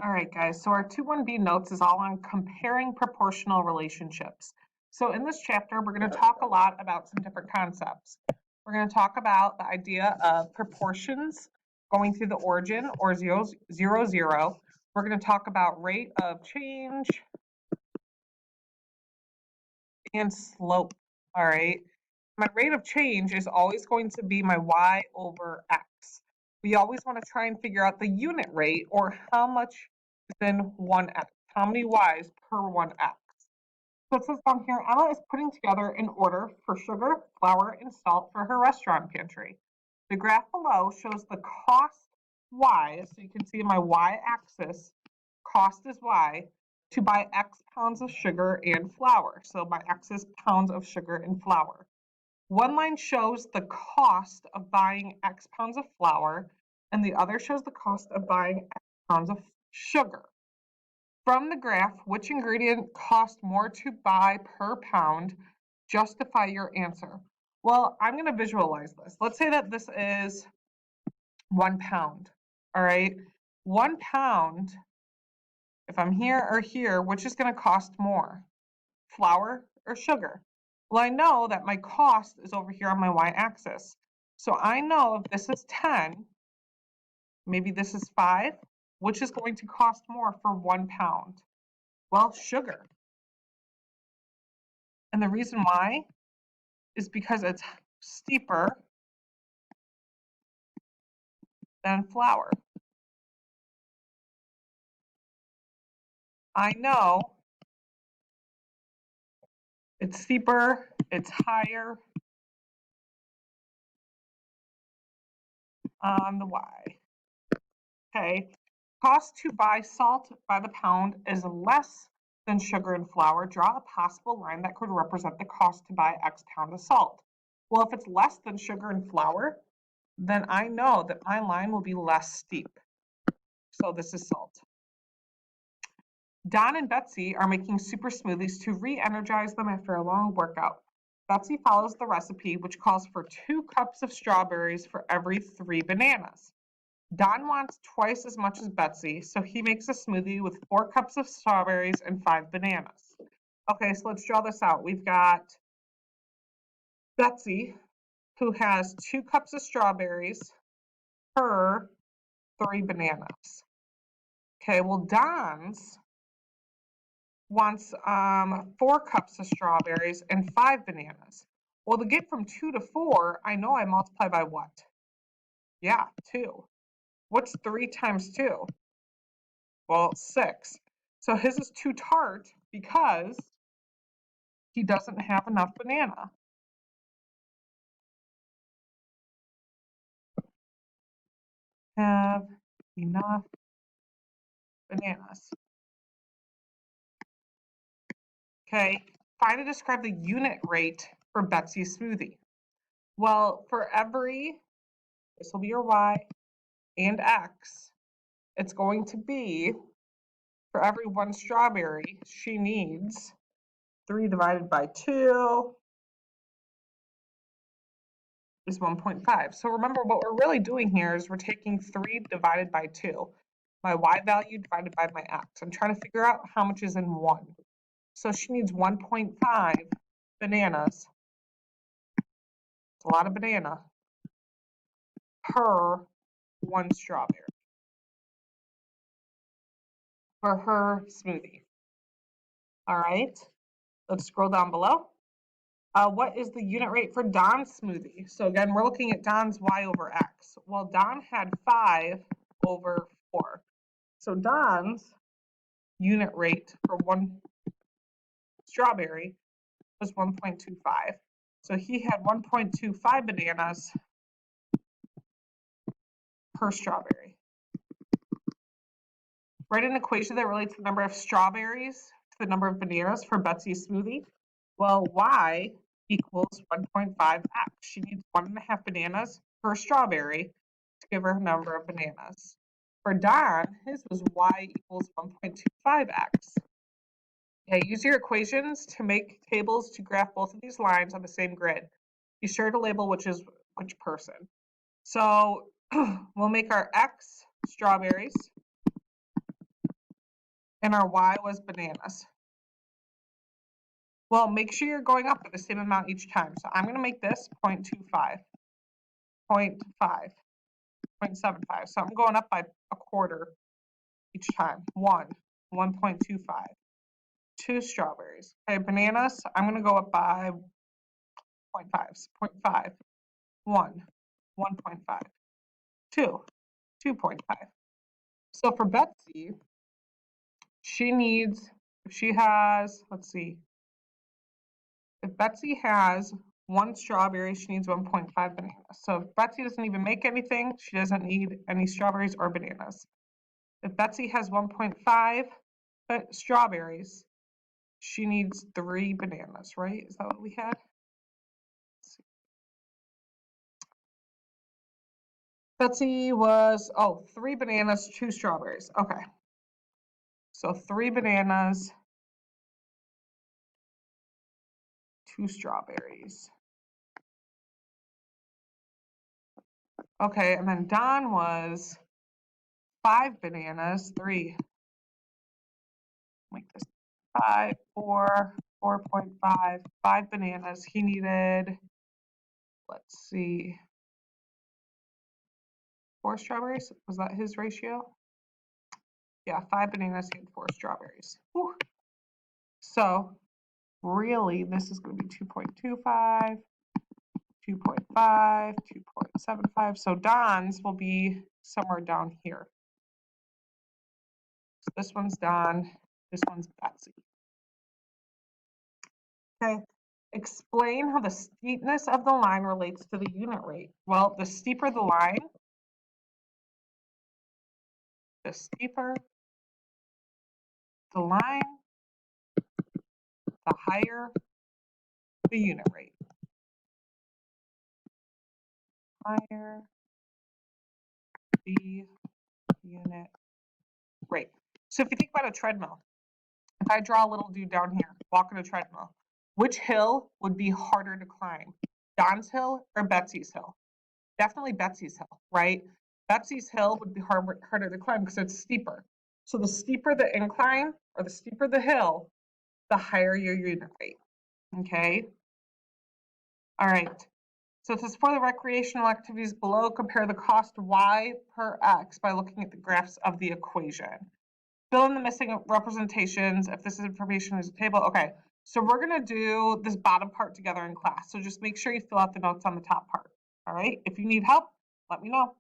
All right, guys, so our 2-1B notes is all on comparing proportional relationships. So in this chapter, we're going to talk a lot about some different concepts. We're going to talk about the idea of proportions going through the origin or 0, 0, 0. We're going to talk about rate of change and slope. All right. My rate of change is always going to be my y over x. We always want to try and figure out the unit rate, or how much is in 1x, how many y's per 1x. So it says down here, Ella is putting together an order for sugar, flour, and salt for her restaurant pantry. The graph below shows the cost y, so you can see my y-axis, cost is y, to buy X pounds of sugar and flour. So my X is pounds of sugar and flour. One line shows the cost of buying X pounds of flour, and the other shows the cost of buying X pounds of sugar. From the graph, which ingredient cost more to buy per pound? Justify your answer. Well, I'm going to visualize this. Let's say that this is 1 pound. All right. 1 pound, if I'm here or here, which is going to cost more? Flour or sugar? Well, I know that my cost is over here on my y-axis. So I know if this is 10, maybe this is 5, which is going to cost more for 1 pound? Well, sugar. And the reason why is because it's steeper than flour. I know it's steeper, it's higher on the y. Okay, cost to buy salt by the pound is less than sugar and flour. Draw a possible line that could represent the cost to buy X pound of salt. Well, if it's less than sugar and flour, then I know that my line will be less steep. So this is salt. Don and Betsy are making super smoothies to re-energize them after a long workout. Betsy follows the recipe, which calls for 2 cups of strawberries for every 3 bananas. Don wants twice as much as Betsy, so he makes a smoothie with 4 cups of strawberries and 5 bananas. Okay, so let's draw this out. We've got Betsy, who has 2 cups of strawberries per 3 bananas. Okay, well, Don's wants 4 cups of strawberries and 5 bananas. Well, to get from 2 to 4, I know I multiply by what? Yeah, 2. What's 3 times 2? Well, 6. So his is too tart because he doesn't have enough banana. Have enough bananas. Okay, find and describe the unit rate for Betsy's smoothie. Well, for every, this will be your y and x, it's going to be, for every 1 strawberry, she needs 3 divided by 2 is 1.5. So remember, what we're really doing here is we're taking 3 divided by 2, my y value divided by my x. I'm trying to figure out how much is in 1. So she needs 1.5 bananas. It's a lot of banana per 1 strawberry for her smoothie. All right, let's scroll down below. What is the unit rate for Don's smoothie? So again, we're looking at Don's y over x. Well, Don had 5 over 4. So Don's unit rate for 1 strawberry was 1.25. So he had 1.25 bananas per strawberry. Write an equation that relates the number of strawberries to the number of bananas for Betsy's smoothie. Well, y equals 1.5x. She needs 1.5 bananas per strawberry to give her a number of bananas. For Don, his was y equals 1.25x. Okay, use your equations to make tables to graph both of these lines on the same grid. Be sure to label which is which person. So we'll make our x strawberries and our y was bananas. Well, make sure you're going up by the same amount each time. So I'm going to make this 0.25, 0.5, 0.75. So I'm going up by a quarter each time. 1.25. 2 strawberries. Okay, bananas, I'm going to go up by 0.5, 0.5, 1, 1.5, 2, 2.5. So for Betsy, she needs, if she has, let's see, if Betsy has 1 strawberry, she needs 1.5 bananas. So if Betsy doesn't even make anything, she doesn't need any strawberries or bananas. If Betsy has 1.5 strawberries, she needs 3 bananas, right? Is that what we had? Betsy was, 3 bananas, 2 strawberries. Okay. So 3 bananas, 2 strawberries. Okay, and then Don was 5 bananas, 3. Make this 5, 4, 4.5, 5 bananas. He needed, let's see, 4 strawberries. Was that his ratio? Yeah, 5 bananas and 4 strawberries. Whew. So really, this is going to be 2.25, 2.5, 2.75. So Don's will be somewhere down here. So this one's Don, this one's Betsy. Okay, explain how the steepness of the line relates to the unit rate. Well, the steeper the line, the steeper the line, the higher the unit rate. Higher the unit rate. So if you think about a treadmill, if I draw a little dude down here, walking a treadmill, which hill would be harder to climb? Don's hill or Betsy's hill? Definitely Betsy's hill, right? Betsy's hill would be harder to climb because it's steeper. So the steeper the incline or the steeper the hill, the higher your unit rate, okay? All right, so it says for the recreational activities below, compare the cost y per x by looking at the graphs of the equation. Fill in the missing representations if this information is a table. Okay, so we're gonna do this bottom part together in class. So just make sure you fill out the notes on the top part, all right? If you need help, let me know.